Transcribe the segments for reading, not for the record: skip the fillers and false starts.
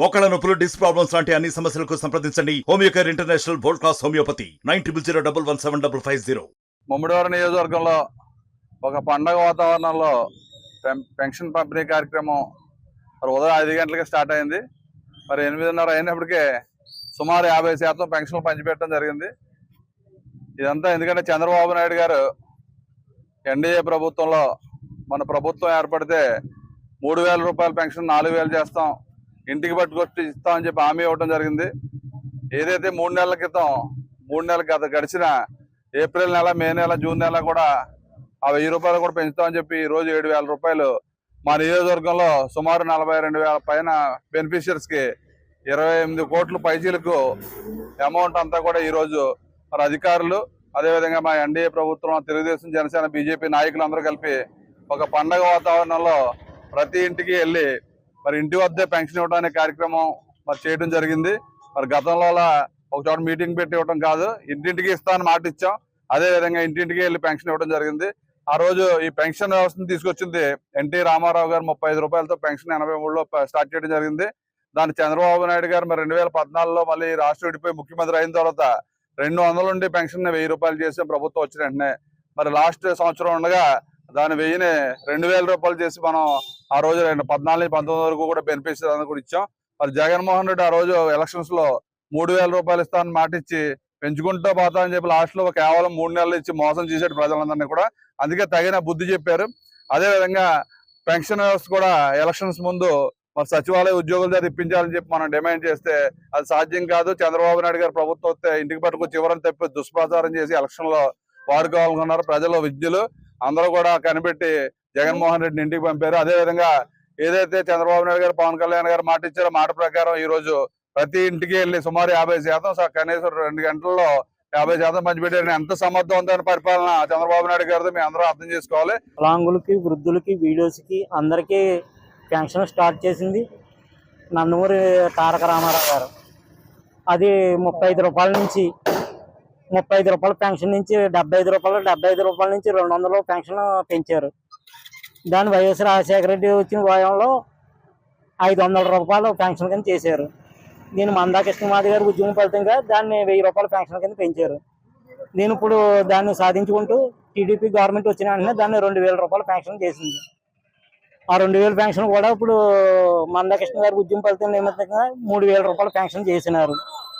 మోకాళ్ళ నొప్పులు, disc problems లాంటి అన్ని సమస్యలకు సంప్రదించండి Homeocare international world class homeopathy 9001171550. Mummidivaram నియోజకవర్గంలో ఒక పండగ వాతావరణంలో పెన్షన్ పంపిణీ కార్యక్రమం మరి ఉదయం 5 గంటలకి స్టార్ట్ అయింది. మరి 8:30 అయినప్పటికే సుమారు 50% పెన్షన్లు పంచిపెట్టడం జరిగింది. ఇదంతా ఎందుకంటే చంద్రబాబు నాయుడు గారు ఎన్డీఏ ప్రభుత్వంలో మన ప్రభుత్వం ఏర్పడితే 3,000 రూపాయల పెన్షన్ 4,000 చేస్తాం, ఇంటికి పట్టుకొచ్చి ఇస్తామని చెప్పి హామీ ఇవ్వడం జరిగింది. ఏదైతే 3 నెలల క్రితం 3 నెలలు గడిచిన ఏప్రిల్ నెల, మే నెల, జూన్ నెల కూడా ఆ 1,000 రూపాయలు కూడా పెంచుతామని చెప్పి ఈరోజు 7,000 రూపాయలు మా నియోజకవర్గంలో సుమారు 42,000 పైన బెనిఫిషియర్స్కి 28 కోట్ల పైచీలకు అమౌంట్ అంతా కూడా ఈరోజు మరి అధికారులు, అదేవిధంగా మా ఎన్డీఏ ప్రభుత్వం, తెలుగుదేశం, జనసేన, బీజేపీ నాయకులు అందరూ కలిపి ఒక పండగ వాతావరణంలో ప్రతి ఇంటికి వెళ్ళి మరి ఇంటి వద్దే పెన్షన్ ఇవ్వడం అనే కార్యక్రమం మరి చేయడం జరిగింది. మరి గతంలో ఒక చోట మీటింగ్ పెట్టి ఇవ్వడం కాదు, ఇంటింటికి ఇస్తామని మాట ఇచ్చాం. అదేవిధంగా ఇంటింటికి వెళ్ళి పెన్షన్ ఇవ్వడం జరిగింది. ఆ రోజు ఈ పెన్షన్ వ్యవస్థను తీసుకొచ్చింది ఎన్టీ రామారావు గారు 35 రూపాయలతో పెన్షన్ 83లో స్టార్ట్ చేయడం జరిగింది. దాన్ని చంద్రబాబు నాయుడు గారు మరి 2014లో మళ్ళీ రాష్ట్రం విడిపోయి ముఖ్యమంత్రి అయిన తర్వాత 200 నుండి పెన్షన్ 1,000 రూపాయలు చేసే ప్రభుత్వం వచ్చిన వెంటనే మరి లాస్ట్ సంవత్సరం ఉండగా దాని 1,000ని 2,000 రూపాయలు చేసి మనం ఆ రోజు 14 నుంచి 19 వరకు కూడా బెనిఫిషియరీ అని కూడా ఇచ్చాం. మరి జగన్మోహన్ రెడ్డి ఆ రోజు ఎలక్షన్స్ లో 3,000 రూపాయలు ఇస్తానని మాట ఇచ్చి పెంచుకుంటూ పోతా అని చెప్పి లాస్ట్ లో కేవలం 3 నెలలు ఇచ్చి మోసం చేసేట ప్రజలందరినీ కూడా. అందుకే తగిన బుద్ధి చెప్పారు. అదేవిధంగా పెన్షన్ వ్యవస్థ కూడా ఎలక్షన్స్ ముందు మరి సచివాలయ ఉద్యోగుల దగ్గర ఇప్పించాలని చెప్పి మనం డిమాండ్ చేస్తే అది సాధ్యం కాదు. చంద్రబాబు నాయుడు గారు ప్రభుత్వం వస్తే ఇంటికి పట్టుకొచ్చి చివరని తప్పి దుష్ప్రచారం చేసి ఎలక్షన్ లో వాడుకోవాలనుకున్నారు. ప్రజలు, విద్యులు అందరూ కూడా కనిపెట్టి జగన్మోహన్ రెడ్డిని ఇంటికి పంపారు. అదేవిధంగా ఏదైతే చంద్రబాబు నాయుడు గారు, పవన్ కళ్యాణ్ గారు మాట ఇచ్చారో మాట ప్రకారం ఈ రోజు ప్రతి ఇంటికి వెళ్ళి సుమారు 50%, కనీసం 2 గంటల్లో 50% పంచిపెట్టారని ఎంత సమర్థవంతమైన పరిపాలన చంద్రబాబు నాయుడు గారితో మేము అందరూ అర్థం చేసుకోవాలి. వికలాంగులకి, వృద్ధులకి, వీడియోస్కి అందరికీ పెన్షన్ స్టార్ట్ చేసింది నందమూరి తారక రామారావు గారు. అది 35 రూపాయల నుంచి 35 రూపాయల పెన్షన్ నుంచి 75 రూపాయలు, 75 రూపాయల నుంచి 200 పెన్షన్ పెంచారు. దాన్ని వైఎస్ రాజశేఖర రెడ్డి వచ్చిన వాయంలో 500 రూపాయలు పెన్షన్ కింద చేశారు. దీన్ని మందాకృష్ణమాది గారు ఉద్యమ ఫలితంగా దాన్ని 1,000 రూపాయల పెన్షన్ కింద పెంచారు. నేను ఇప్పుడు దాన్ని సాధించుకుంటూ టీడీపీ గవర్నమెంట్ వచ్చిన వెంటనే దాన్ని 2,000 రూపాయల పెన్షన్ చేసింది. ఆ 2,000 పెన్షన్ కూడా ఇప్పుడు మందాకృష్ణ గారు ఉద్యమ ఫలితం నిమిత్తంగా 3,000 రూపాయల పెన్షన్ చేసినారు.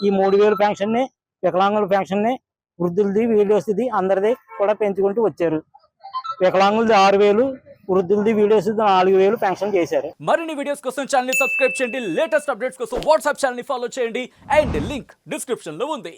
ఈ 3,000 పెన్షన్ని, వికలాంగుల పెన్షన్ని, వృద్ధులది, వీడియోస్ది అందరిది కూడా పెంచుకుంటూ వచ్చారు. వికలాంగులది 6,000, వృద్ధులది, వీడియోస్ 4,000 పెన్షన్ చేశారు. మరిన్ని వీడియోస్ కోసం ఛానల్ ని సబ్స్క్రైబ్ చేయండి. లేటెస్ట్ అప్డేట్స్ కోసం వాట్సాప్ ఛానల్ ని ఫాలో చేయండి. అండ్ లింక్ డిస్క్రిప్షన్ లో ఉంది.